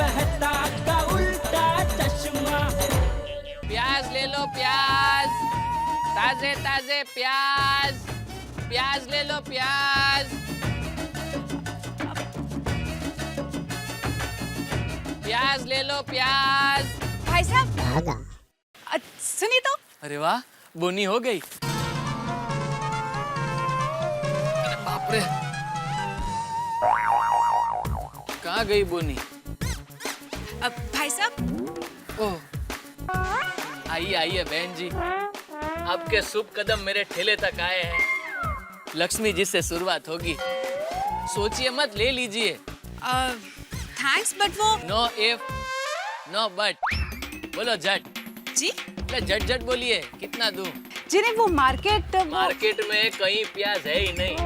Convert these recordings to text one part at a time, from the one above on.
कहता का उल्टा चश्मा। प्याज ले लो प्याज, ताजे ताजे प्याज, प्याज ले लो प्याज, प्याज ले लो प्याज। भाई साहब सुनिए तो। अरे वाह, बोनी हो गई। अरे बाप रे, कहाँ गई बोनी? भाई साहब। ओह, आइए आइए बहन जी, आपके शुभ कदम मेरे ठेले तक आए हैं। लक्ष्मी जी से शुरुआत होगी, सोचिए मत, ले लीजिए। थैंक्स बट वो। नो इफ नो बट, बोलो झट जी। झट झट बोलिए, कितना दूं? जी नहीं, वो मार्केट मार्केट में कहीं प्याज है ही नहीं,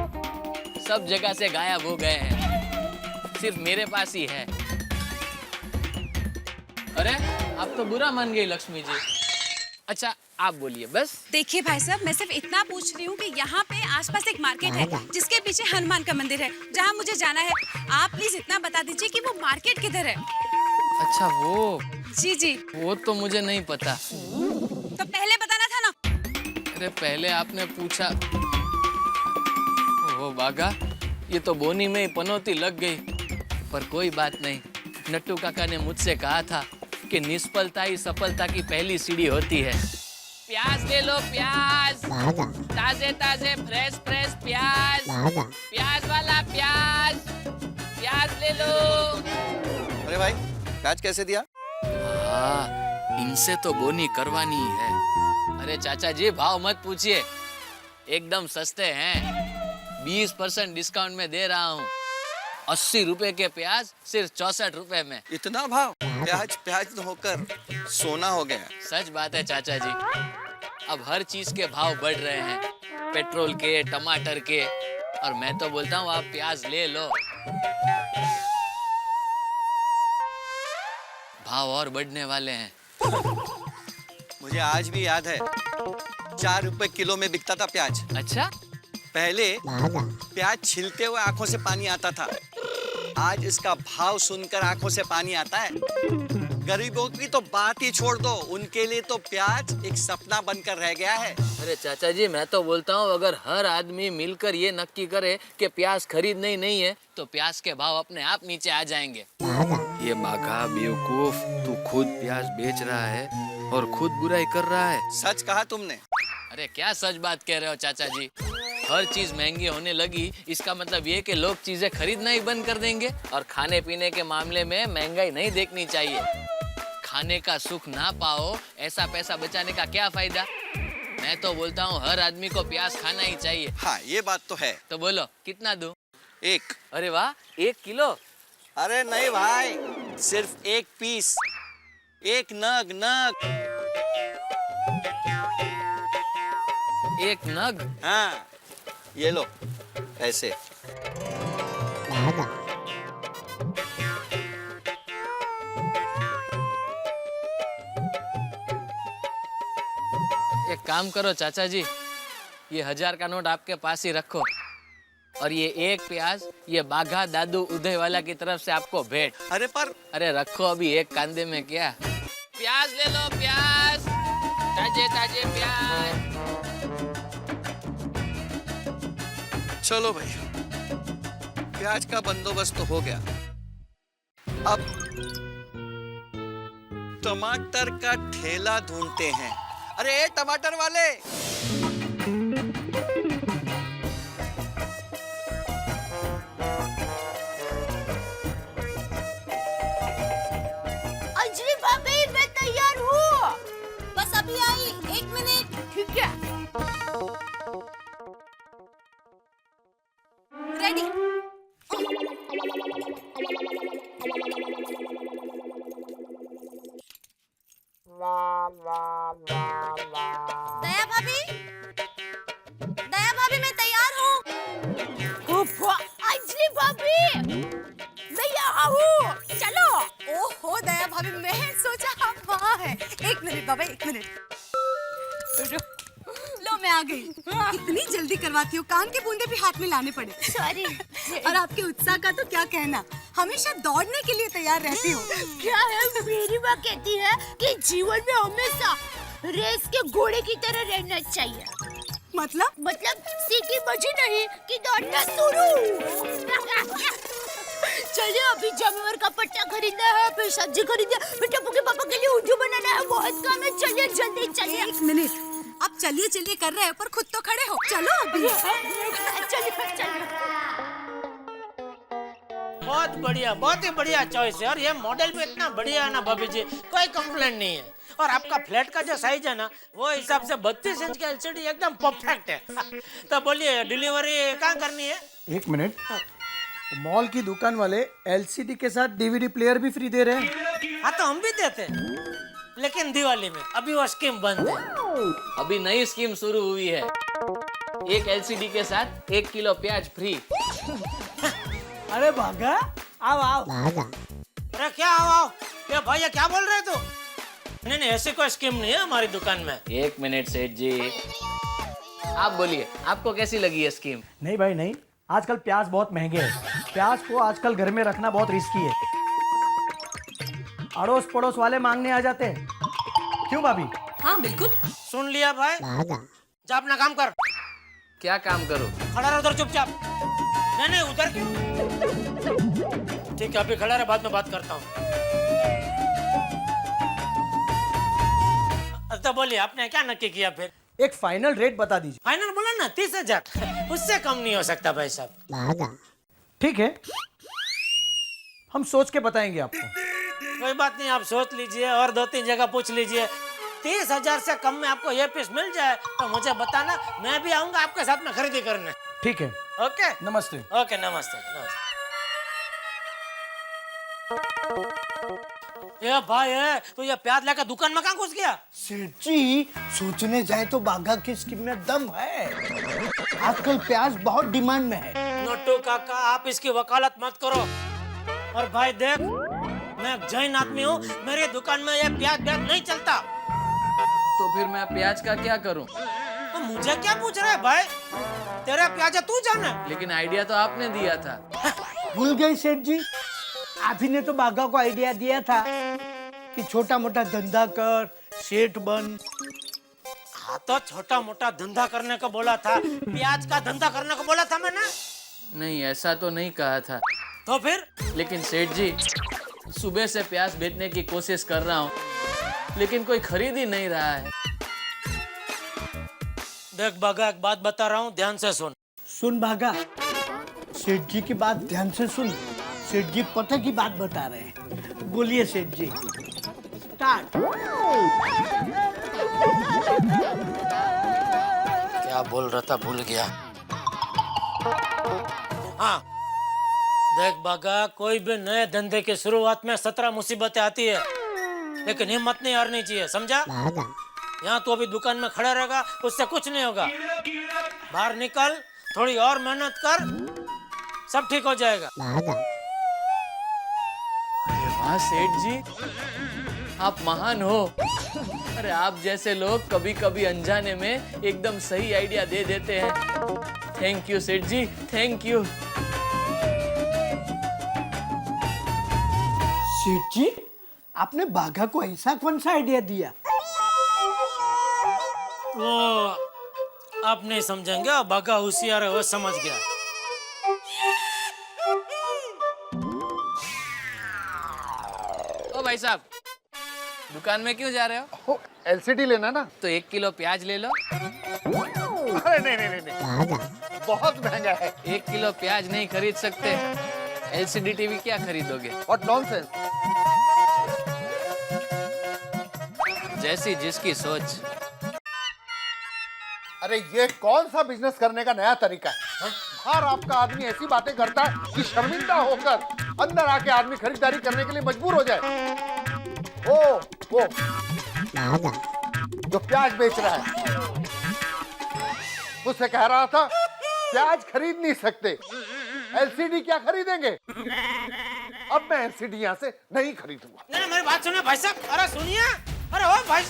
सब जगह से गायब हो गए हैं, सिर्फ मेरे पास ही है। अरे आप तो बुरा मान गई लक्ष्मी जी। अच्छा आप बोलिए बस। देखिए भाई साहब, मैं सिर्फ इतना पूछ रही हूँ कि यहाँ पे आसपास एक मार्केट है जिसके पीछे हनुमान का मंदिर है, जहाँ मुझे जाना है। आप प्लीज इतना बता दीजिए कि वो मार्केट किधर है। अच्छा वो। जी जी। वो तो मुझे नहीं पता। तो पहले बताना था ना। अरे पहले आपने पूछा। ओ बागा, ये तो बोनी में ही पनौती लग गई, पर कोई बात नहीं। नट्टू काका ने मुझसे कहा था कि निष्फलता ही सफलता की पहली सीढ़ी होती है। प्याज ले लो प्याज, ताजे ताजे फ्रेश फ्रेश प्याज, प्याज वाला प्याज, प्याज ले लो। अरे भाई, प्याज कैसे दिया? हाँ, इनसे तो बोनी करवानी ही है। अरे चाचा जी भाव मत पूछिए, एकदम सस्ते हैं। 20% डिस्काउंट में दे रहा हूँ। 80 रुपए के प्याज सिर्फ 64 रुपए में। इतना भाव? प्याज प्याज होकर सोना हो गया। सच बात है चाचा जी, अब हर चीज के भाव बढ़ रहे हैं, पेट्रोल के, टमाटर के, और मैं तो बोलता हूँ आप प्याज ले लो। भाव और बढ़ने वाले हैं। मुझे आज भी याद है, 4 रुपए किलो में बिकता था प्याज। अच्छा? पहले प्याज छिलते हुए आंखों से पानी आता था, आज इसका भाव सुनकर आंखों से पानी आता है। गरीबों की तो बात ही छोड़ दो, उनके लिए तो प्याज एक सपना बनकर रह गया है। अरे चाचा जी, मैं तो बोलता हूँ अगर हर आदमी मिलकर ये नक्की करे कि प्याज खरीदना ही नहीं है, तो प्याज के भाव अपने आप नीचे आ जाएंगे। ये बाघा बेवकूफ, तू खुद प्याज बेच रहा है और खुद बुराई कर रहा है। सच कहा तुमने। अरे क्या सच बात कह रहे हो चाचा जी? हर चीज महंगी होने लगी, इसका मतलब ये कि लोग चीजें खरीदना ही बंद कर देंगे। और खाने पीने के मामले में महंगाई नहीं देखनी चाहिए। खाने का सुख ना पाओ, ऐसा पैसा बचाने का क्या फायदा? मैं तो बोलता हूँ हर आदमी को प्याज खाना ही चाहिए। हाँ ये बात तो है। तो बोलो कितना दूं? 1। अरे वाह, 1 किलो? अरे नहीं भाई, सिर्फ 1 पीस, 1 नग। 1 नग? हाँ ये लो ऐसे। एक काम करो चाचा जी, ये 1000 का नोट आपके पास ही रखो, और ये 1 प्याज ये बाघा दादू उदय वाला की तरफ से आपको भेंट। अरे रखो अभी, एक कांधे में क्या। प्याज ले लो प्याज, ताजे ताजे प्याज। चलो भाई, प्याज का बंदोबस्त तो हो गया। अब टमाटर का ठेला ढूंढते हैं। अरे टमाटर वाले, अंजलि भाभी मैं तैयार हूँ, बस अभी आई, 1 मिनट। ठीक है, रेडी। दया भाभी मैं तैयार हूँ। अंजलि भाभी मैं यहाँ हूँ, चलो। ओहो दया भाभी, मैं सोचा आप वहाँ हैं। 1 मिनट बाबा, 1 मिनट। लो मैं आ आ गई। इतनी जल्दी करवाती हो, कान के बूंदे भी हाथ में लाने पड़े। सॉरी। और आपके उत्साह का तो क्या कहना, हमेशा दौड़ने के लिए तैयार रहती हो। क्या है, मेरी माँ कहती है कि जीवन में हमेशा रेस के घोड़े की तरह रहना चाहिए। मतलब सीटी बजी नहीं कि दौड़ना शुरू। चलिए अभी जानवर का पट्टा खरीदना है, फिर सब्जी खरीदना है, फिर टप्पू के पापा के लिए उल्लू बनाना है, बहुत काम है। चलिए जल्दी चलिए। 1 मिनट, आप चलिए चलिए कर रहे हो पर खुद तो खड़े हो। चलो अभी। चलिए। बहुत ही बढ़िया चॉइस है। और ये मॉडल भी इतना बढ़िया है ना भाभी जी, कोई कंप्लेंट नहीं है। और आपका फ्लैट का जो साइज है ना, वो हिसाब से 32 इंच का एलसीडी एकदम परफेक्ट है। तो बोलिए डिलीवरी कहाँ करनी है? 1 मिनट, मॉल की दुकान वाले एलसीडी के साथ डीवीडी प्लेयर भी फ्री दे रहे हैं। हाँ तो हम भी देते हैं, लेकिन दिवाली में अभी वो स्कीम बंद है। अभी नई स्कीम शुरू हुई है, एक एलसीडी के साथ 1 किलो प्याज फ्री। अरे भागा, आओ। अरे क्या आओ? ये भैया क्या बोल रहे तू? नहीं, ऐसी कोई स्कीम नहीं है हमारी दुकान में। 1 मिनट सेठ जी, आप बोलिए, आपको कैसी लगी ये स्कीम? नहीं भाई नहीं, आजकल प्याज बहुत महंगे हैं। प्याज को आजकल घर में रखना बहुत रिस्की है। अड़ोस पड़ोस वाले मांगने आ जाते हैं। क्यों भाभी? हाँ बिल्कुल। सुन लिया भाई, जा अपना काम कर। क्या काम करूं? खड़ा रह उधर चुपचाप। नहीं उधर क्यों? ठीक है अभी खड़ा रह, बाद में बात करता हूँ। तो बोलिए आपने क्या नक्की किया फिर? एक फाइनल रेट बता दीजिए। फाइनल बोला ना 30,000, उससे कम नहीं हो सकता भाई साहब। ठीक है, हम सोच के बताएंगे आपको। कोई बात नहीं, आप सोच लीजिए और 2-3 जगह पूछ लीजिए। 30,000 से कम में आपको ये पीस मिल जाए तो मुझे बताना, मैं भी आऊंगा आपके साथ में खरीदी करने। ठीक है, ओके नमस्ते। ओके नमस्ते। ये भाई है तो ये प्याज लेकर दुकान में कहाँ घुस गया? सेठ जी, सोचने जाए तो बाघा की स्कीम में दम है। आजकल प्याज बहुत डिमांड में है। नोटू काका आप इसकी वकालत मत करो। और भाई देख, मैं एक जैन आदमी हूँ, मेरी दुकान में ये प्याज नहीं चलता। तो फिर मैं प्याज का क्या करूं? तो मुझे क्या पूछ रहा है भाई? तेरा प्याज है, तू जाना। लेकिन आइडिया तो आपने दिया था। भूल गए सेठ जी, आप ही ने तो बाघा को आइडिया दिया था कि छोटा मोटा धंधा कर, सेठ बन। हाँ तो छोटा मोटा धंधा करने को बोला था, प्याज का धंधा करने को बोला था मैंने। नहीं, ऐसा तो नहीं कहा था। तो फिर? लेकिन सेठ जी, सुबह से प्याज बेचने की कोशिश कर रहा हूँ, लेकिन कोई खरीद ही नहीं रहा है। देख बाघा, एक बात बता रहा हूँ, ध्यान से सुन। सुन बाघा, सेठ जी की बात ध्यान से सुन। सेठ जी पता की बात बता रहे हैं। बोलिए सेठ जी। स्टार्ट। क्या बोल रहा था, भूल गया। हाँ देख बाघा, कोई भी नए धंधे की शुरुआत में 17 मुसीबतें आती है, लेकिन हिम्मत नहीं हारनी चाहिए, समझा? यहाँ तो अभी दुकान में खड़ा रहेगा, उससे कुछ नहीं होगा। बाहर निकल, थोड़ी और मेहनत कर, सब ठीक हो जाएगा। वाह सेठ जी, आप महान हो। अरे आप जैसे लोग कभी कभी अनजाने में एकदम सही आइडिया दे देते हैं। थैंक यू सेठ जी, थैंक यू। सेठ जी, आपने बाघा को ऐसा कौन सा आइडिया दिया? वो आप नहीं समझेंगे, बाघा होशियार है, वो समझ गया। ओ भाई साहब, दुकान में क्यों जा रहे हो? एलसीडी लेना ना। तो 1 किलो प्याज ले लो। अरे नहीं, बहुत महंगा है। 1 किलो प्याज नहीं खरीद सकते, एलसीडी टीवी क्या खरीदोगे? What nonsense. जैसी जिसकी सोच। अरे ये कौन सा बिजनेस करने का नया तरीका है? बाहर आपका आदमी ऐसी बातें करता है कि शर्मिंदा होकर अंदर आके आदमी खरीदारी करने के लिए मजबूर हो जाए। वो जो प्याज बेच रहा है, उससे कह रहा था प्याज खरीद नहीं सकते, एलसीडी क्या खरीदेंगे। अब मैं एलसीडी यहाँ से नहीं खरीदूंगा। नहीं, मेरी बात सुनिए भाई साहब। अरे सुनिए, अरे ओ भाई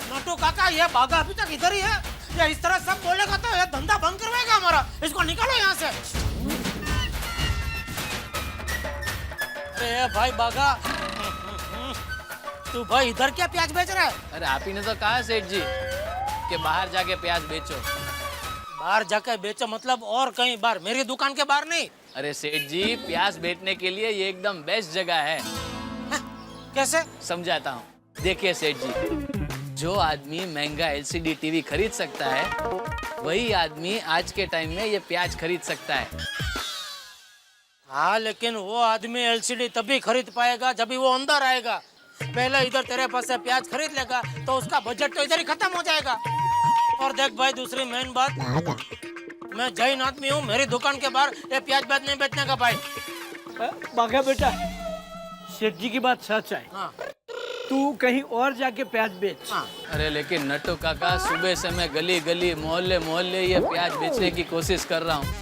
नोटू काका, ये बाघा अभी तक इधर ही है। ये इस तरह सब बोलेगा तो ये धंधा बंद करवाएगा हमारा। इसको निकालो यहाँ से। अरे भाई बागा, तू भाई इधर क्या प्याज बेच रहा है? अरे आप ही ने तो कहा सेठ जी कि बाहर जाके प्याज बेचो। बाहर जाकर बेचो मतलब और कहीं बाहर, मेरी दुकान के बाहर नहीं। अरे सेठ जी, प्याज बेचने के लिए ये एकदम बेस्ट जगह है। कैसे? समझाता हूँ। देखिए सेठ जी, जो आदमी महंगा LCD टीवी खरीद सकता है वही आदमी आज के टाइम में ये प्याज खरीद सकता है। हाँ, लेकिन वो आदमी LCD तभी खरीद पाएगा जब भी वो अंदर आएगा। पहले इधर तेरे पास से प्याज खरीद लेगा तो उसका बजट तो इधर ही खत्म हो जाएगा। और देख भाई, दूसरी मेन बात, मैं जैन आदमी हूँ, मेरी दुकान के बाहर ये प्याज बैज नहीं बेचने का भाई। बागा बेटा, सेठ जी की बात सच है। हाँ। तू कहीं और जाके प्याज बेच। हाँ। अरे लेकिन नट्टू काका, सुबह से मैं गली गली मोहल्ले मोहल्ले ये प्याज बेचने की कोशिश कर रहा हूँ,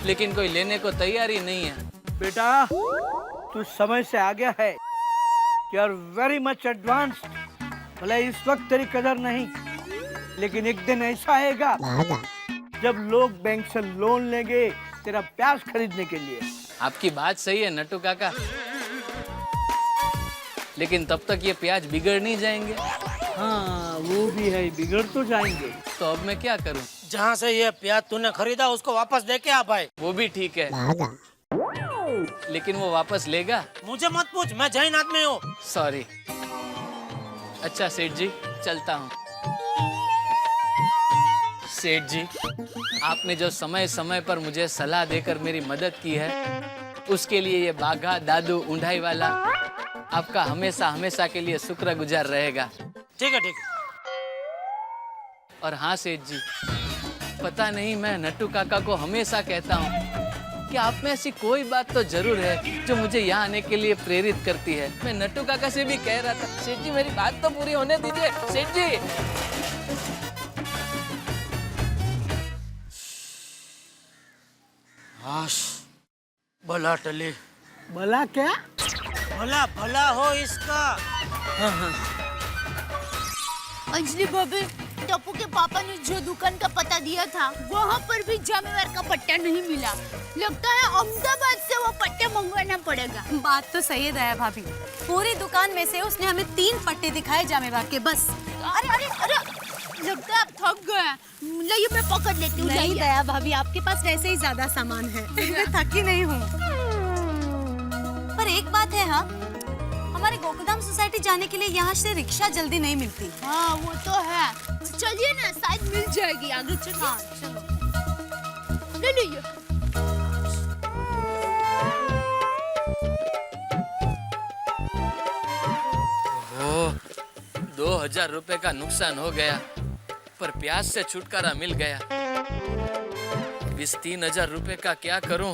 लेकिन कोई लेने को तैयार ही नहीं है। बेटा, तू समय से आ गया है। You are very much advanced. भले इस वक्त तेरी कदर नहीं, लेकिन एक दिन ऐसा आएगा जब लोग बैंक से लोन लेंगे तेरा प्याज खरीदने के लिए। आपकी बात सही है नट्टू काका, लेकिन तब तक ये प्याज बिगड़ नहीं जाएंगे। हाँ, वो भी है, बिगड़ तो जाएंगे। तो अब मैं क्या करूं? जहाँ से ये प्याज तूने खरीदा उसको वापस दे के आ भाई। वो भी ठीक है, लेकिन वो वापस लेगा? मुझे मत पूछ, मैं जैन आदमी हूँ। सॉरी। अच्छा सेठ जी, चलता हूँ। सेठ जी, आपने जो समय समय पर मुझे सलाह देकर मेरी मदद की है, उसके लिए ये बाघा दादू उंढाई वाला आपका हमेशा हमेशा के लिए शुक्रगुजार रहेगा। ठीक है, ठीक है। और हाँ सेठ जी, पता नहीं मैं नट्टू काका को हमेशा कहता हूँ कि आप में ऐसी कोई बात तो जरूर है जो मुझे यहाँ आने के लिए प्रेरित करती है। मैं नट्टू काका से भी कह रहा था, सेठ जी मेरी बात तो पूरी होने दीजिए। सेठ जी, भला टली। भला क्या? भला भला हो इसका। अंजलि भाभी, टप्पू के पापा ने जो दुकान का पता दिया था वहाँ पर भी जामेवार का पट्टा नहीं मिला। लगता है अहमदाबाद से वो पट्टे मंगवाना पड़ेगा। बात तो सही है दया भाभी, पूरी दुकान में से उसने हमें 3 पट्टे दिखाए जामेवार के, बस। अरे अरे अरे, लगता है आप थक गए। लाइए मैं पकड़ लेती हूँ। नहीं दया भाभी, आपके पास वैसे ही ज्यादा सामान है। मैं थकी नहीं हूँ। पर एक बात है, हाँ, हमारे गोकुलधाम सोसाइटी जाने के लिए यहाँ से रिक्शा जल्दी नहीं मिलती। हाँ वो तो है, चलिए ना, शायद मिल जाएगी आगे चलिए। हाँ चलो, ले लीजिए। ओह, 2000 रुपए का नुकसान हो गया, पर प्याज से छुटकारा मिल गया। इस 3000 रुपए का क्या करूं?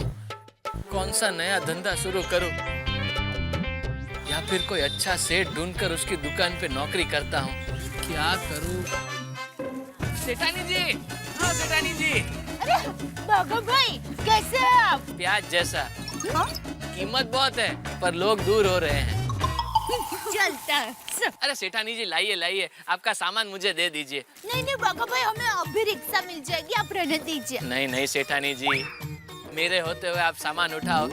कौन सा नया धंधा शुरू करूं? या फिर कोई अच्छा सेठ ढूंढकर उसकी दुकान पे नौकरी करता हूं? क्या करूं? सेठानी जी, हाँ सेठानी जी। अरे बाबा भाई, कैसे हैं आप? प्याज जैसा। कीमत बहुत है, पर लोग दूर हो रहे हैं। चलता है। अरे सेठानी जी, लाइए लाइए, आपका सामान मुझे दे दीजिए। नहीं नहीं बाबा भाई, हमें अभी रिक्शा मिल जाएगी, आप रहने दीजिए। नहीं नहीं सेठानी जी, मेरे होते हुए आप सामान उठाओ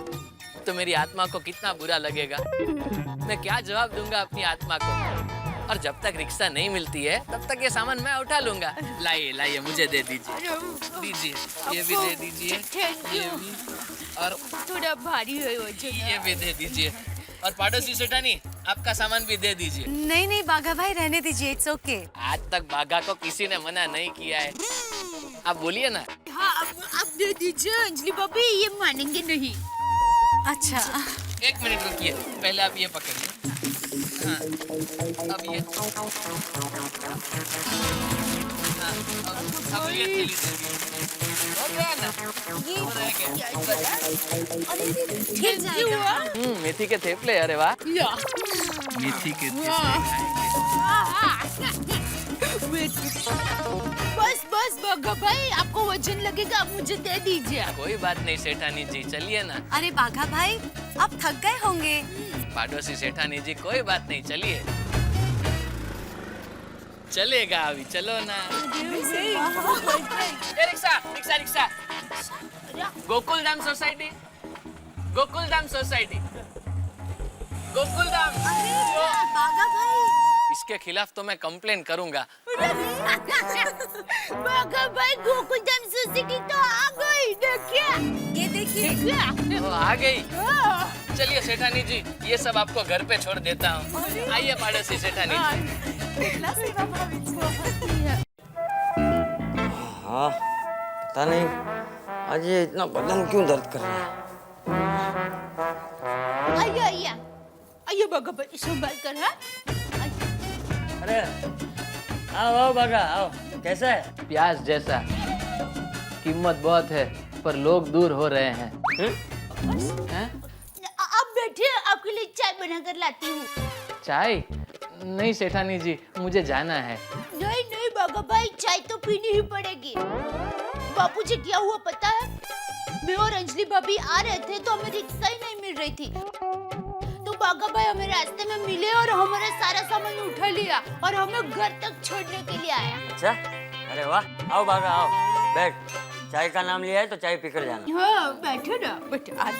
तो मेरी आत्मा को कितना बुरा लगेगा। मैं क्या जवाब दूंगा अपनी आत्मा को? और जब तक रिक्शा नहीं मिलती है तब तक ये सामान मैं उठा लूंगा। लाइए लाइए, मुझे दे दीजिए। दीजिए, ये भी दे दीजिए। थैंक ये यू। भी, और थोड़ा भारी है वजन। ये भी दे दीजिए। और पाड़ोसी सेठानी, आपका सामान भी दे दीजिए। नहीं नहीं बाघा भाई, रहने दीजिए, इट्स ओके। आज तक बाघा को किसी ने मना नहीं किया है, आप बोलिए ना। हाँ आप दे दीजिए अंजलि भाभी, ये मानेंगे नहीं। अच्छा, 1 मिनट रुकिए, पहले आप ये पकड़िए। हाँ, अब ये। हाँ, अब ये थैली दे दीजिए। हो गया ना? हो रह गया। गिर जाएगा। मेथी के थेपले, अरे वाह। या। मेथी के थेपले खाएंगे। बस बस बाघा भाई, आपको वजन लगेगा, आप मुझे दे दीजिए। कोई बात नहीं सेठानी जी, चलिए ना। अरे बाघा भाई, आप थक गए होंगे। पाड़ोसी सेठानी जी, कोई बात नहीं, चलिए। चलेगा अभी, चलो ना। ए rickshaw rickshaw rickshaw, Gokuldham society, Gokuldham society, Gokuldham. Bagha भाई, इसके खिलाफ तो मैं कंप्लेन करूंगा। बागा भाई, गोकुलधाम सोसाइटी तो आ गई। देखिए, ये देखिए। ओ, आ गई। चलिए सेठानी जी, ये सब आपको घर पे छोड़ देता हूँ। आइए पाड़ोसी सेठानी जी। हाँ, पता नहीं आज ये इतना बदन क्यों दर्द कर रहा है। आइए आइए आइए बागा भाई, संभाल कर। हाँ, अरे आओ आओ बागा आओ, कैसा है? प्याज जैसा, कीमत बहुत है पर लोग दूर हो रहे हैं। हैं? आप बैठिए, आपके लिए चाय बनाकर लाती हूँ। चाय? नहीं सेठानी जी, मुझे जाना है। नहीं नहीं बागा भाई, चाय तो पीनी ही पड़ेगी। बापूजी क्या हुआ पता है? मैं और अंजलि भाभी आ रहे थे तो हमें रिक्शा ही नहीं मिल रही थी। तो बागा भाई हमें रास्ते में मिले और हमारा सारा सामान उठा लिया और हमें घर तक छोड़ने के लिए आया। अच्छा, अरे वाह, आओ बागा आओ, बैठ। चाय का नाम लिया है तो चाय पीकर जाना। हाँ बैठो ना, बैठो, आज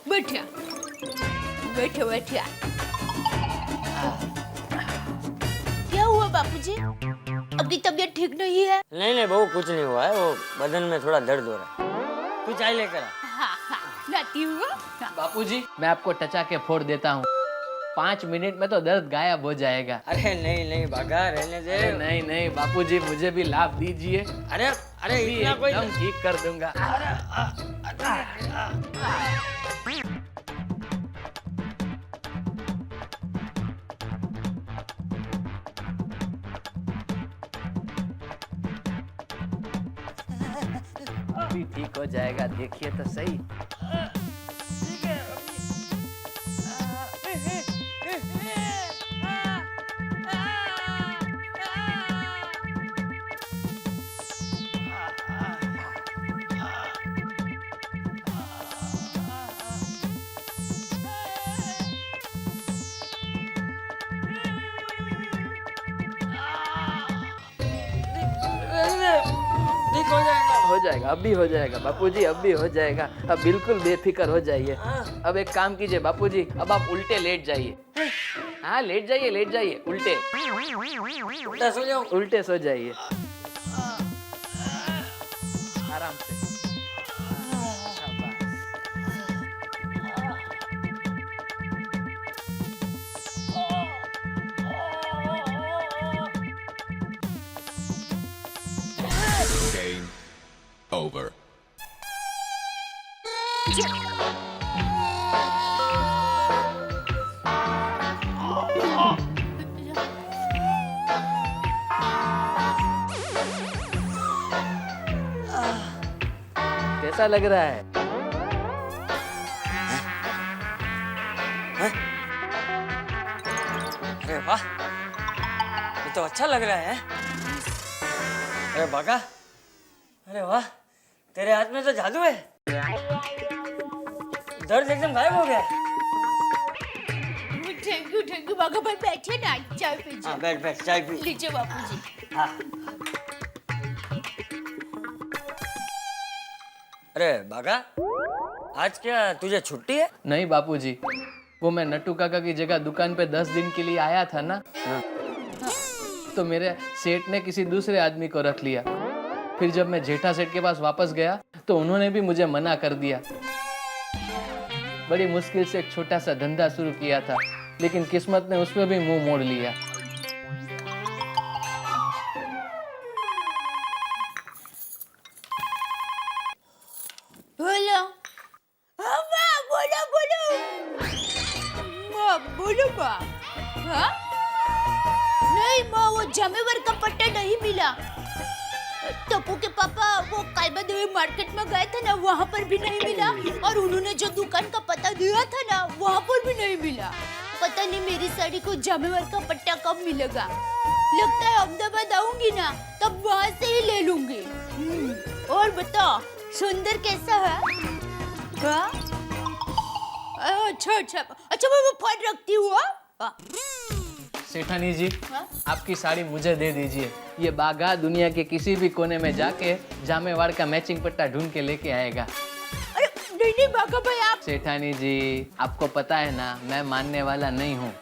बैठिए बैठो बैठिए। क्या हुआ बापूजी, अभी तबीयत ठीक नहीं है? नहीं नहीं बहू, कुछ नहीं हुआ है, वो बदन में थोड़ा दर्द हो रहा है। तू चाय लेकर आ। हाँ हाँ लाती हूँ। बापूजी, मैं आपको टचा के फोड़ देता हूँ। 5 मिनट में तो दर्द गायब हो जाएगा। अरे नहीं नहीं बागा, रहने दे। अरे नहीं नहीं बापूजी, मुझे भी लाभ दीजिए। अरे अरे भी इतना कोई एकदम ठीक कर दूंगा। अभी ठीक हो जाएगा, देखिए तो सही। ठीक हो जाएगा। हो जाएगा, अभी हो जाएगा बापूजी, अभी हो जाएगा। अब बिल्कुल बेफिक्र हो जाइए। अब एक काम कीजिए बापूजी, अब आप उल्टे लेट जाइए। हाँ लेट जाइए, लेट जाइए, उल्टे उल्टा सो जाओ। उल्टे सो जाइए, आराम से। शाबाश। Game over. कैसा लग रहा है? अरे वाह, ये तो अच्छा लग रहा है। अरे बागा, अरे वाह, तेरे हाथ में तो जादू है। दर्द एकदम गायब हो गया। थैंक यू बागा भाई, बैठिए ना, चाय पीजिए। हाँ बैठ बैठ, चाय पी। लीजिए बापूजी। हाँ। अरे बागा, आज क्या तुझे छुट्टी है? नहीं बापूजी, वो मैं नट्टू काका की जगह दुकान पे 10 दिन के लिए आया था ना। हाँ। तो मेरे सेठ ने किसी दूसरे आदमी को रख लिया। फिर जब मैं जेठा सेठ के पास वापस गया तो उन्होंने भी मुझे मना कर दिया। बड़ी मुश्किल से एक छोटा सा धंधा शुरू किया था, लेकिन किस्मत ने उसमें भी मुंह मोड़ लिया। बोलो। हाँ माँ, बोलो बोलो। माँ बोलो माँ। हाँ? नहीं माँ, वो जमेवर का पट्टा नहीं मिला। टप्पू के पापा वो कायबा देवी मार्केट में गए थे ना, वहाँ पर भी नहीं मिला। और उन्होंने जो दुकान का पता दिया था ना, वहाँ पर भी नहीं मिला। पता नहीं मेरी साड़ी को जमेवर का पट्टा कब मिलेगा। लगता है अहमदाबाद आऊंगी ना, तब वहाँ से ही ले लूंगी। और बताओ, सुंदर कैसा है? हाँ? अच्छा अच्छा अच्छा, मैं वो फोन रखती हूँ। हाँ? सेठानी जी, हाँ? आपकी साड़ी मुझे दे दीजिए। ये बागा दुनिया के किसी भी कोने में जाके जामेवाड़ का मैचिंग पट्टा ढूंढ के लेके आएगा। अरे नहीं नहीं बाघा भाई आप। सेठानी जी, आपको पता है ना, मैं मानने वाला नहीं हूँ।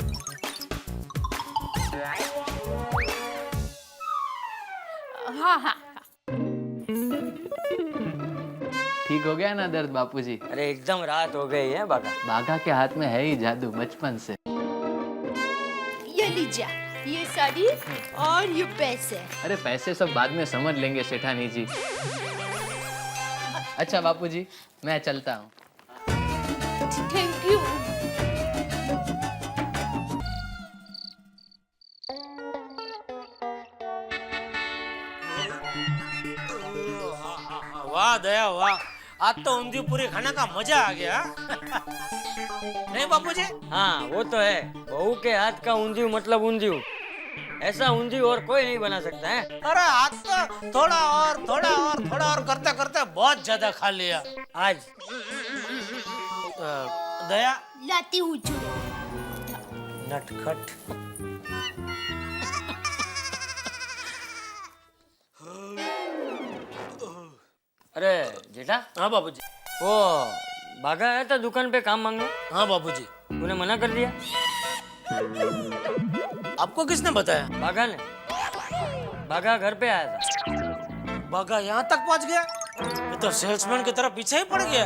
हाँ हाँ ठीक हो गया ना दर्द बापूजी? अरे एकदम राहत हो गई है बागा। बागा के हाथ में है ही जादू बचपन से। ये लीजिए, ये साड़ी और ये पैसे। अरे पैसे सब बाद में समझ लेंगे सेठानी जी। अच्छा बापूजी, मैं चलता हूँ। Thank you. वाह दया वाह, आज तो ऊंधी पूरी खाने का मजा आ गया। नहीं बापूजी? हाँ वो तो है, बहू के हाथ का ऊंधियू मतलब ऊंधियू। ऐसा ऊंधियू और कोई नहीं बना सकता है। अरे आज तो थोड़ा और करते करते बहुत ज्यादा खा लिया आज। दया लाती हूँ चूड़े। नटखट। अरे जेठा। हाँ बाबूजी। वो बागा आया था दुकान पे काम मांगने। हाँ बाबूजी। तूने मना कर दिया। आपको किसने बताया? बागा ने। बागा घर पे आया था। बागा यहाँ तक पहुँच गया? ये तो सेल्समैन की तरह पीछे ही पड़ गया।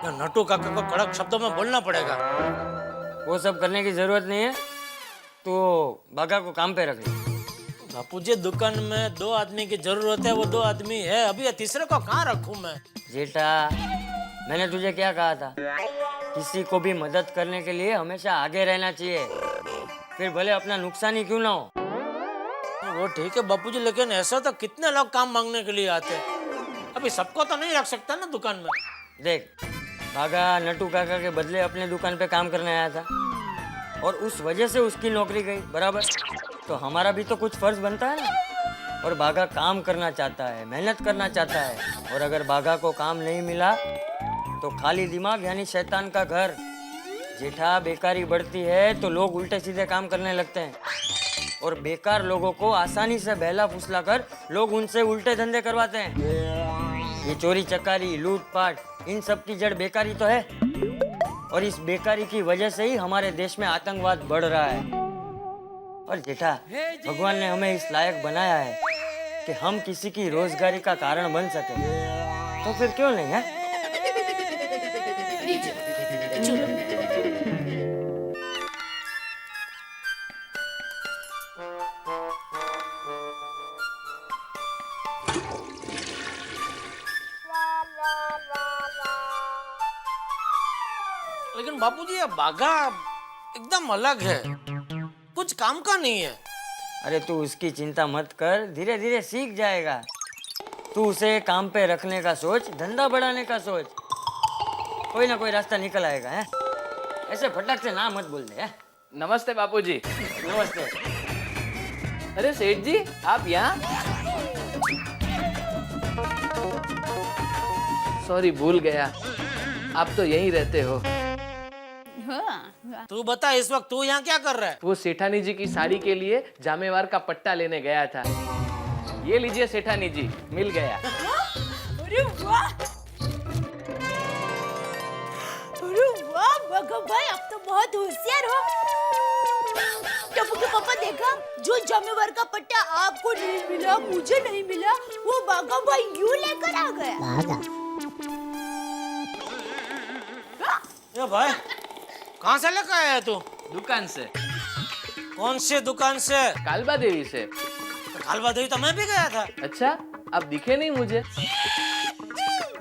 या नटू काका को कड़क शब्दों में बोलना पड़ेगा। वो सब करने की जरूरत नहीं है, तो बागा को काम पे रख ले। बापूजी दुकान में 2 आदमी की जरूरत है, वो 2 आदमी है। अभी तीसरे को कहाँ रखूं मैं? जेठा, मैंने तुझे क्या कहा था? किसी को भी मदद करने के लिए हमेशा आगे रहना चाहिए, फिर भले अपना नुकसान ही क्यों ना हो। वो ठीक है बापूजी, लेकिन ऐसा तो कितने लोग काम मांगने के लिए आते हैं। अभी सबको तो नहीं रख सकता ना दुकान में। देख, बागा नटू काका के बदले अपने दुकान पे काम करने आया था और उस वजह से उसकी नौकरी गई, बराबर? तो हमारा भी तो कुछ फर्ज बनता है ना। और बागा काम करना चाहता है, मेहनत करना चाहता है, और अगर बागा को काम नहीं मिला तो खाली दिमाग यानी शैतान का घर। जेठा, बेकारी बढ़ती है तो लोग उल्टे सीधे काम करने लगते हैं, और बेकार लोगों को आसानी से बहला फुसला कर लोग उनसे उल्टे धंधे करवाते हैं। ये चोरी चकारी, लूटपाट, इन सब की जड़ बेकारी तो है, और इस बेकारी की वजह से ही हमारे देश में आतंकवाद बढ़ रहा है। और जेठा, भगवान ने हमें इस लायक बनाया है कि हम किसी की रोजगारी का कारण बन सके, तो फिर क्यों नहीं है? लेकिन बापूजी ये बागा एकदम अलग है, कुछ काम का नहीं है। अरे तू उसकी चिंता मत कर, धीरे धीरे सीख जाएगा। तू उसे काम पे रखने का सोच, धंधा बढ़ाने का सोच, कोई ना कोई रास्ता निकल आएगा। है ऐसे फटक से ना मत बोल दे। है? नमस्ते बापूजी। नमस्ते। अरे सेठ जी, आप यहाँ? सॉरी, भूल गया, आप तो यहीं रहते हो। तू बता, इस वक्त तू यहाँ क्या कर रहा है? वो सेठानी जी की साड़ी के लिए जामेवार का पट्टा लेने गया था। ये लीजिए सेठानी जी, मिल गया। अरे वाह, अरे वाह बाघा भाई, आप तो बहुत होशियार हो। टप्पू के पापा, देखा, जो जामेवार का पट्टा आपको नहीं मिला, मुझे नहीं मिला, वो बाघा भाई यूं लेकर आ गया। ये भाई कहाँ से लेकर आया है तू? दुकान से। कौन सी दुकान से? कालबा देवी से। कालबा देवी तो मैं भी गया था। अच्छा, आप दिखे नहीं मुझे?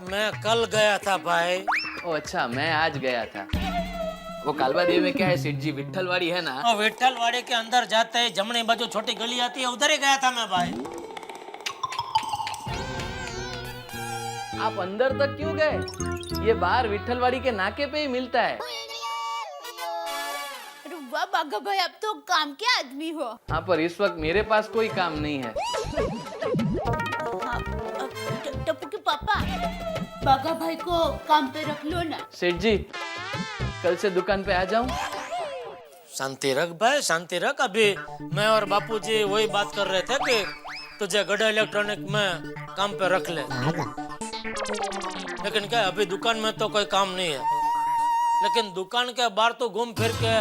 मैं कल गया था भाई। ओ अच्छा, मैं आज गया था। वो कालबा देवी में क्या है सेठ जी, विट्ठलवाड़ी है ना? और विट्ठलवाड़ी के अंदर जाते ही जमने बाजू छोटी गली आती है, उधर ही गया था मैं भाई। आप अंदर तक क्यों गए? ये बाहर विट्ठलवाड़ी के नाके पे ही मिलता है। अरे वाह बाघा भाई, आप तो काम के आदमी हो। हाँ, पर इस वक्त मेरे पास कोई काम नहीं है। टप्पू के पापा, बाघा भाई को काम पे रख लो ना। सेठ जी, कल से दुकान पे आ जाऊं? शांति रख भाई, शांति रख। अभी मैं और बापूजी वही बात कर रहे थे कि तुझे गड़ा इलेक्ट्रॉनिक में काम पे रख ले, लेकिन क्या अभी दुकान में तो कोई काम नहीं है, लेकिन दुकान के बाहर तो घूम फिर के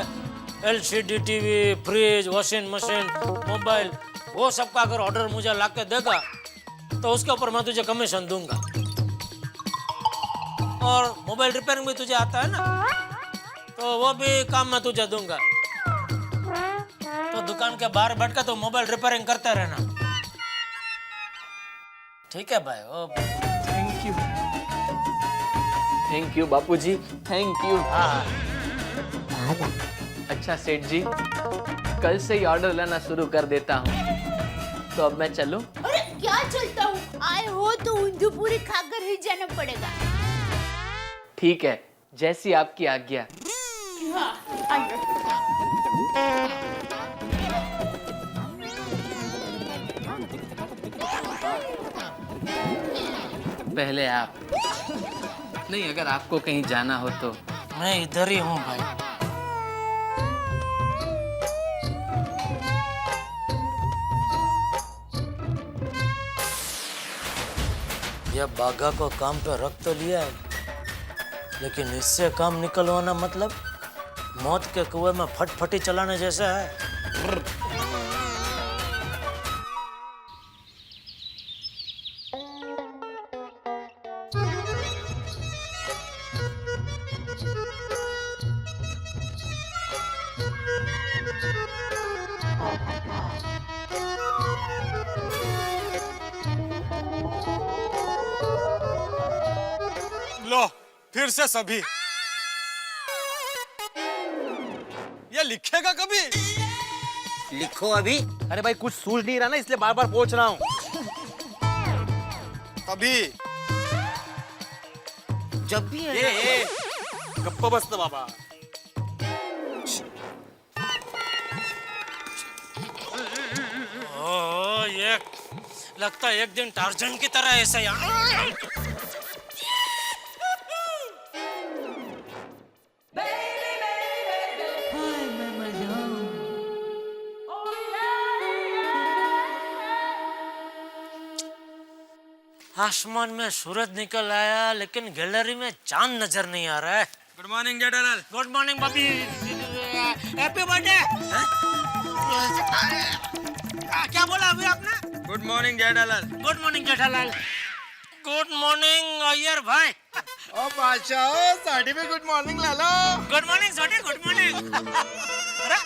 LCD TV, fridge, washing machine, mobile, वो सब का अगर ऑर्डर मुझे ला के देगा तो उसके ऊपर मैं तुझे कमीशन दूंगा। और मोबाइल रिपेयरिंग भी तुझे आता है ना, तो वो भी काम मैं तुझे दूंगा। तो दुकान के बाहर बैठ कर तो मोबाइल रिपेयरिंग करते रहना, ठीक है भाई? Oh thank you Bapuji, thank you. हाँ, अच्छा सेठ जी, कल से ही ऑर्डर लेना शुरू कर देता हूँ। तो अब मैं चलूं? अरे क्या चलता हूँ, आए हो तो ऊंधू पूरी खाकर ही जाना पड़ेगा। ठीक है, जैसी आपकी आज्ञा। हाँ, पहले आप। नहीं, अगर आपको कहीं जाना हो तो। मैं इधर ही हूँ भाई। यह बाघा को काम पे रख तो लिया है, लेकिन इससे काम निकलवाना मतलब मौत के कुएं में फटफटी चलाने जैसा है। लो फिर से सभी। ये लिखेगा कभी? लिखो अभी। अरे भाई कुछ सूझ नहीं रहा ना, इसलिए बार बार पूछ रहा हूँ। कभी जब भी है ये गप्पा बसता बाबा। ओह, ये लगता है एक दिन टार्जन की तरह ऐसा यहाँ। आसमान में सूरज निकल आया, लेकिन गैलरी में चांद नजर नहीं आ रहा है। Good morning Jethalal. Good morning Bobby, happy birthday. क्या बोला अभी आपने? Good morning Jethalal. Good morning Jethalal. Good morning Iyer भाई। ओ बादशाह, साड़ी में गुड मॉर्निंग ला लो। गुड मॉर्निंग सोटी, गुड मॉर्निंग। अरे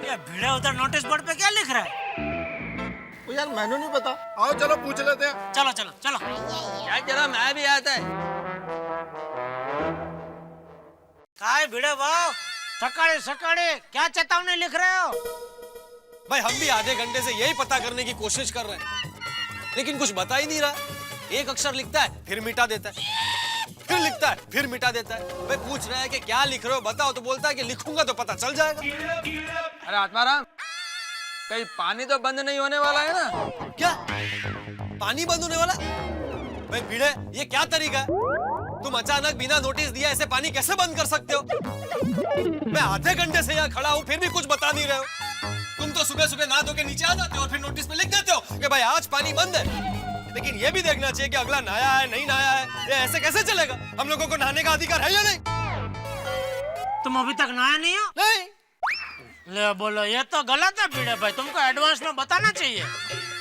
ये भिड़ा उधर नोटिस बोर्ड पे क्या लिख रहा है? ओ यार मैंने नहीं पता। आओ चलो पूछ लेते हैं। चलो चलो चलो। यार जरा मैं भी आता है। काय भिड़े भाव, सकाळे सकाळे क्या चेतावनी लिख रहे हो? भाई हम भी आधे घंटे से यही पता करने की कोशिश कर रहे हैं, लेकिन कुछ बता ही नहीं रहा। एक अक्षर लिखता है फिर मिटा देता है, फिर लिखता है फिर मिटा देता है। भाई पूछ रहा है कि क्या लिख रहे हो बताओ, तो बोलता है कि लिखूंगा तो पता चल जाएगा। अरे आत्माराम, कहीं पानी तो बंद नहीं होने वाला है ना? क्या पानी बंद होने वाला? भाई भिड़े, ये क्या तरीका है? तुम अचानक बिना नोटिस दिया ऐसे पानी कैसे बंद कर सकते हो? मैं आधे घंटे से यहाँ खड़ा हूँ फिर भी कुछ बता नहीं रहे हो। तुम तो सुबह सुबह नहा धो के नीचे आ जाते हो और फिर नोटिस पे लिख देते हो कि भाई आज पानी बंद है। लेकिन ये भी देखना चाहिए कि अगला नहाया है नहीं नहाया है। ये ऐसे कैसे चलेगा? हम लोगों को नहाने का अधिकार है या नहीं? तुम अभी तक नहाया नहीं हो? नहीं। ले बोलो, ये तो गलत है भिड़े भाई, तुमको एडवांस में बताना चाहिए।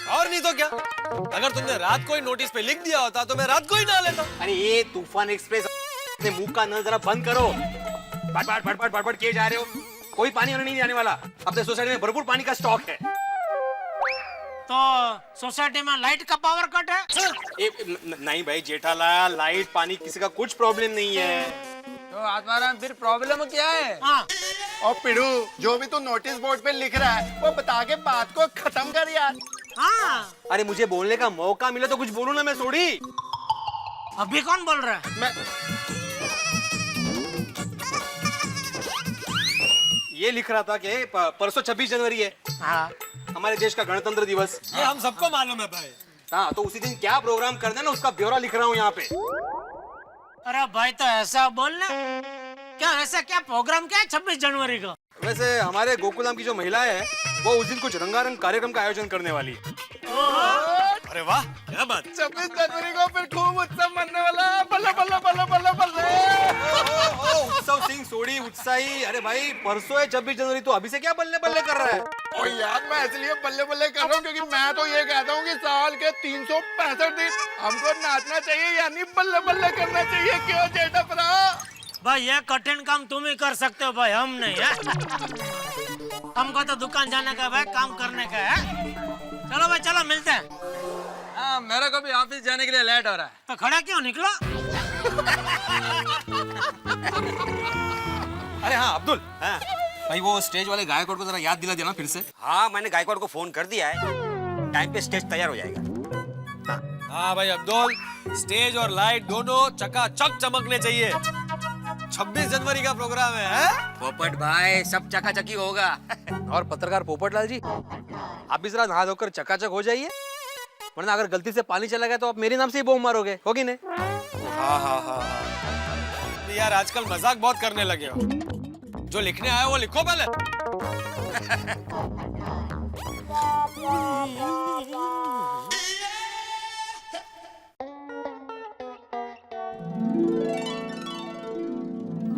और नहीं तो क्या? अगर तुमने रात को ही नोटिस पे लिख दिया होता तो मैं रात को ही नहा लेता। अरे ये तूफान एक्सप्रेस अपने मुंह का नल जरा बंद करो। बड़बड़ किए जा रहे हो। कोई पानी होने नहीं आने वाला। अपने सोसाइटी में भरपूर पानी का स्टॉक है। तो सोसाइटी में लाइट का पावर कट है? नहीं भाई जेठालाल, लाइट पानी किसी का कुछ प्रॉब्लम नहीं है। तो आत्माराम फिर प्रॉब्लम क्या है? हाँ। और पिड़ू, जो भी तू नोटिस बोर्ड पे लिख रहा है वो बता के बात को खत्म कर यार। हाँ। अरे मुझे बोलने का मौका मिले तो कुछ बोलूं ना मैं सोड़ी। अभी कौन बोल रहा है? मैं ये लिख रहा था कि परसों 26 जनवरी है। हाँ। हमारे देश का गणतंत्र दिवस। ये हम सबको मालूम है भाई। हाँ, तो उसी दिन क्या प्रोग्राम करना है ना उसका ब्यौरा लिख रहा हूँ यहाँ पे। अरे भाई तो ऐसा बोलना, क्या ऐसा क्या प्रोग्राम क्या है 26 जनवरी का? वैसे हमारे गोकुलधाम की जो महिलाएं हैं वो उस दिन कुछ रंगारंग कार्यक्रम का आयोजन करने वाली है। अरे वाह, क्या बात। 26 जनवरी को फिर खूब उत्सव मनने वाला है। बल्ले बल्ले बल्ले बल्ले बल्ले। उत्सव सिंह सोडी उत्साही। अरे भाई परसों है 26 जनवरी, तो अभी से क्या बल्ले बल्ले कर रहा है? और यार मैं इसलिए बल्ले बल्ले कर रहा हूँ क्योंकि मैं तो ये कहता हूँ कि साल के 365 दिन हमको नाचना चाहिए, यानी बल्ले बल्ले करना चाहिए। क्यों जेठा भरा? भाई ये कठिन काम तुम ही कर सकते हो भाई, हम नहीं है। हमको तो दुकान जाने का भाई, काम करने का है। चलो भाई चलो मिलते हैं। हाँ, मेरे को भी ऑफिस जाने के लिए लेट हो रहा है। तो खड़ा क्यों निकलो? अरे हाँ अब्दुल, हाँ भाई वो स्टेज वाले गायकवाड़ को जरा याद दिला देना फिर से। हाँ मैंने गायकवाड़ को फोन कर दिया है, टाइम पे स्टेज तैयार हो जाएगा। हाँ भाई अब्दुल, स्टेज और लाइट दोनों चकाचक चमकने चाहिए। 26 जनवरी का प्रोग्राम है। पोपट भाई सब चकाचकी होगा। और पत्रकार पोपटलाल जी, आप भी जरा नहा धोकर चकाचक हो जाइए, वरना अगर गलती से पानी चला गया तो आप मेरे नाम से ही बॉम्ब मारोगे, होगी नहीं? हाँ हाँ हाँ यार, आजकल मजाक बहुत करने लगे हो। जो लिखने आया वो लिखो पहले।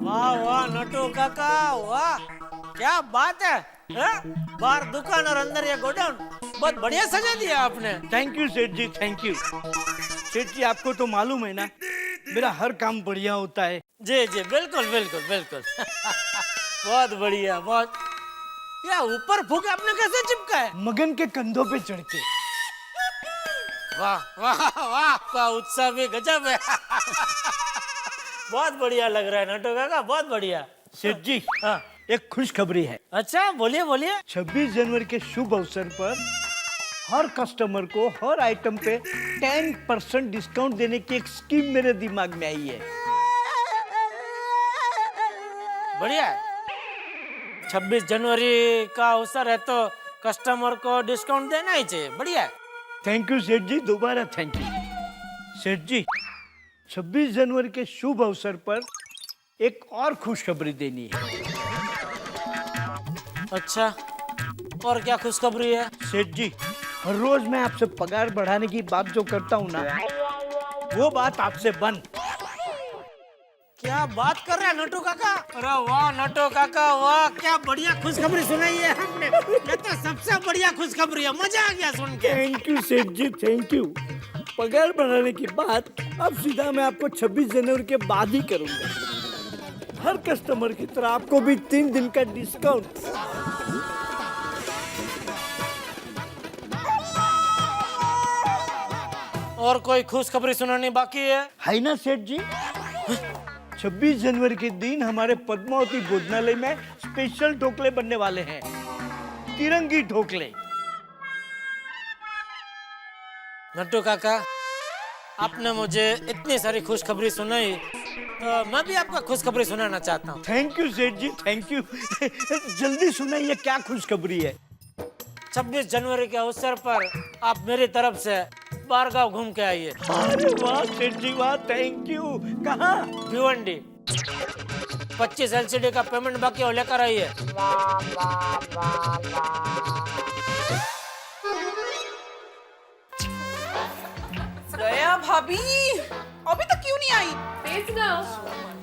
वाह वाह नटू काका, वाह क्या बात है, बाहर दुकान और अंदर ये गोडाउन, बहुत बढ़िया सजा दिया आपने। थैंक यू सेठ जी, थैंक यू। सेठ जी आपको तो मालूम है ना, मेरा हर काम बढ़िया होता है। जी जी बिल्कुल बिल्कुल बिल्कुल। बहुत बढ़िया, बहुत। या ऊपर फूक आपने कैसे चिपका है? मगन के कंधों पे चढ़ के। वाह वाह वाह, आपका उत्साह भी गजब है। बहुत बढ़िया लग रहा है नटू काका, बहुत बढ़िया। सेठ जी, हाँ एक खुशखबरी है। अच्छा बोलिए बोलिए। 26 जनवरी के शुभ अवसर पर हर कस्टमर को हर आइटम पे 10% डिस्काउंट देने की एक स्कीम मेरे दिमाग में आई है। बढ़िया है। 26 जनवरी का अवसर है तो कस्टमर को डिस्काउंट देना ही चाहिए। बढ़िया है। थैंक यू सेठ जी, दोबारा थैंक यू। सेठ जी, 26 जनवरी के शुभ अवसर पर एक और खुशखबरी देनी है। अच्छा, और क्या खुशखबरी है? सेठ जी, हर रोज मैं आपसे पगार बढ़ाने की बात जो करता हूँ ना, वो बात आपसे बंद। क्या बात कर रहे हैं नटू काका? अरे वाह नटू काका, वाह क्या बढ़िया खुशखबरी सुनाई है आपने। ये तो सबसे बढ़िया खुशखबरी है, मजा आ गया सुन के। थैंक यू सेठ जी, थैंक यू। पगार बढ़ाने की बात अब सीधा मैं आपको 26 जनवरी के बाद ही करूंगा। हर कस्टमर की तरह आपको भी 3 दिन का डिस्काउंट। और कोई खुशखबरी सुनानी बाकी है ना सेठ जी? 26 जनवरी के दिन हमारे पद्मावती भोजनालय में स्पेशल ढोकले बनने वाले हैं, तिरंगी ढोकले। नट्टू काका, आपने मुझे इतनी सारी खुशखबरी सुनाई, तो मैं भी आपको खुशखबरी सुनाना चाहता हूँ। थैंक यू सेठ जी, थैंक यू। जल्दी सुनाइए, क्या खुशखबरी है? 26 जनवरी के अवसर पर आप मेरी तरफ से बारगांव घूम के आइए। अरे वाह सेठ जी, वाह, थैंक यू। कहाँ? भिवंडी। 25 LCD का पेमेंट बाकी हो, लेकर आइए। दया भाभी अभी तक क्यों नहीं आई?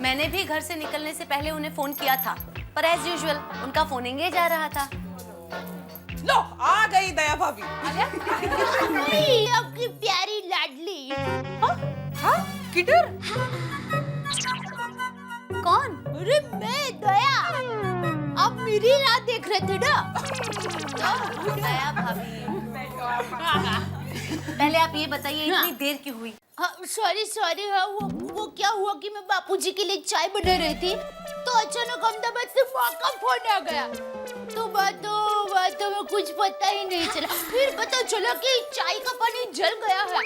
मैंने भी घर से निकलने से पहले उन्हें फोन किया था, पर एज यूजुअल उनका फोन एंगेज आ रहा था। लो आ गई दया भाभी। आपकी प्यारी लाडली। हाँ किधर? कौन? अरे मैं दया। आप मेरी राह देख रहे थे ना? दया भाभी। पहले आप ये बताइए इतनी देर क्यों हुई? सॉरी हाँ, वो क्या हुआ कि मैं बापूजी के लिए चाय बना रही थी, तो अचानक अहमदाबाद से माँ का फोन आ गया। तो बातों में कुछ पता ही नहीं चला। फिर पता चला कि चाय का पानी जल गया है।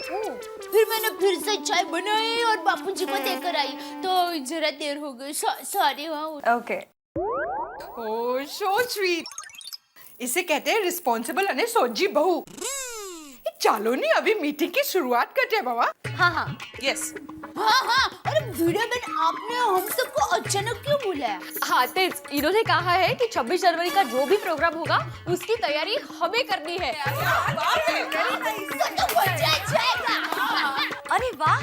फिर मैंने फिर से चाय बनाई और बापूजी को देकर आई, तो जरा देर हो गई। सॉरी हाँ। ओके। ओह सो स्वीट। इसे कहते हैं रिस्पॉन्सिबल अने सोची बहू। चलो नहीं अभी मीटिंग की शुरुआत करते हैं बाबा। हाँ यस। हाँ। अरे वीडियो में आपने हम सबको अचानक क्यों बोला? हाँ तेज, इन्होंने कहा है कि 26 जनवरी का जो भी प्रोग्राम होगा उसकी तैयारी हमें करनी है। अरे वाह,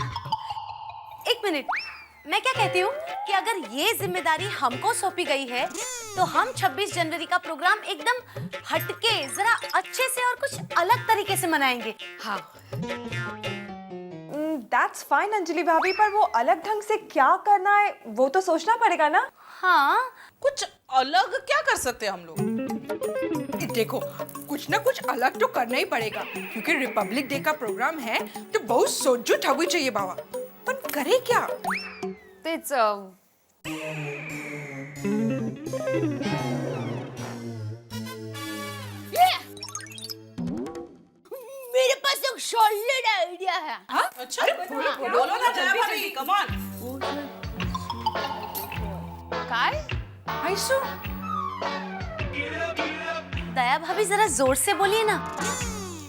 एक मिनट, मैं क्या कहती हूँ कि अगर ये जिम्मेदारी हमको सौंपी गई है तो हम 26 जनवरी का प्रोग्राम एकदम हटके, जरा अच्छे से और कुछ अलग तरीके से मनाएंगे। हाँ, दैट्स फाइन अंजलि भाभी, पर वो अलग ढंग से क्या करना है वो तो सोचना पड़ेगा ना। हाँ, कुछ अलग क्या कर सकते हैं हम लोग? देखो, कुछ ना कुछ अलग तो करना ही पड़ेगा, क्योंकि रिपब्लिक डे का प्रोग्राम है तो बहुत सोचो ठगुई चाहिए बाबा। पर करे क्या? तेज, मेरे पास एक सॉलिड आइडिया है। हाँ? अच्छा, बोलो ना जया भाभी, कम ऑन। काय? आइसु, दया भाभी जरा जोर से बोलिए ना।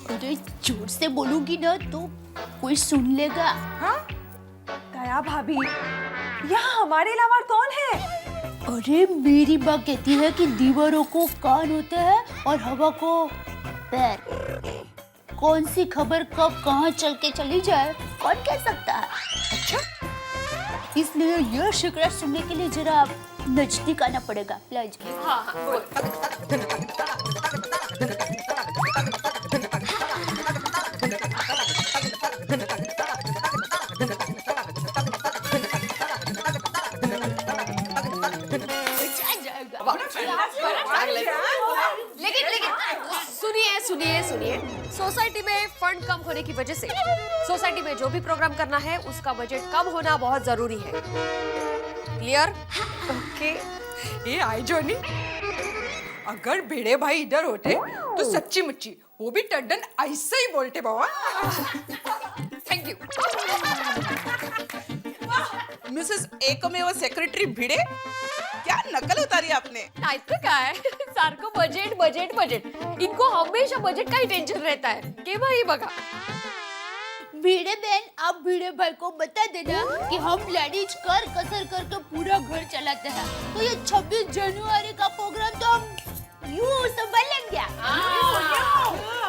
अरे जोर से बोलूंगी ना तो कोई सुन लेगा। हाँ? दया भाभी, यहाँ हमारे अलावा और कौन है? अरे मेरी माँ कहती है कि दीवारों को कान होता है और हवा को पैर। कौन सी खबर कब कहाँ चल के चली जाए कौन कह सकता है? अच्छा, इसलिए यह शिकायत सुनने के लिए जरा नजदीक आना पड़ेगा। प्लीज। हाँ हाँ बोल। लेकिन सुनिए, सोसाइटी में फंड कम होने की वजह से सोसाइटी में जो भी प्रोग्राम करना है उसका बजट कम होना बहुत जरूरी है। क्लियर? ओके। ये आई जोनी, अगर भिड़े भाई इधर होते तो सच्ची मुच्ची वो भी टड्डन ऐसे ही बोलते बाबा। Thank you. मिसेस एकमेव सेक्रेटरी भिड़े, क्या नकल उतारी आपने? नहीं तो क्या है, सारको बजट। इनको हमेशा बजट का ही टेंशन रहता है कि भाई बघा। भिड़े बहन, आप भिड़े भाई को बता देना कि हम लेडीज कर कसर करके पूरा घर चलाते हैं, तो ये 26 जनवरी का प्रोग्राम तो हम यूं संभाल लेंगे।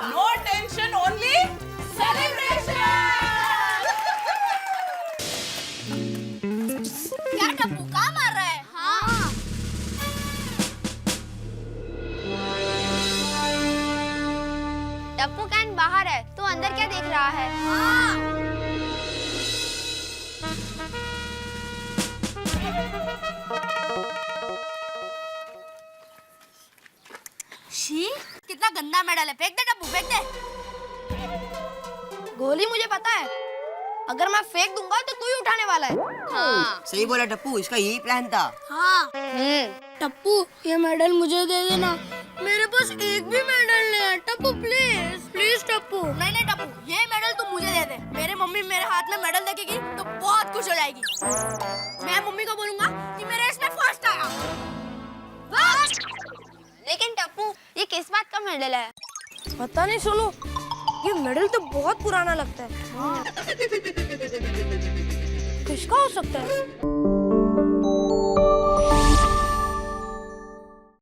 No tension, only celebration. क्या टप्पू कहाँ मार रहा है? हाँ। टप्पू कैन बाहर है तो अंदर क्या देख रहा है? हाँ। शी, कितना गंदा मेडल है, फेंक दे टप्पू, फेंक दे। गोली मुझे पता है, अगर मैं फेंक दूंगा तो तू ही उठाने वाला है। हाँ सही बोला टप्पू, इसका यही प्लान था। हाँ। टप्पू, ये मेडल मुझे दे देना, मेरे पास एक भी मेडल नहीं है। टप्पू प्लीज टप्पू। नहीं टप्पू, ये मेडल तू मुझे दे दे। मेरे मम्मी मेरे हाथ में मेडल देखेगी तो बहुत खुश हो जाएगी। मैं मम्मी को बोलूंगा कि मेरे इसमें फर्स्ट आया। लेकिन टप्पू, ये किस बात का मेडल है? पता नहीं सोनू, ये मेडल तो बहुत पुराना लगता है। किसका हो सकता है?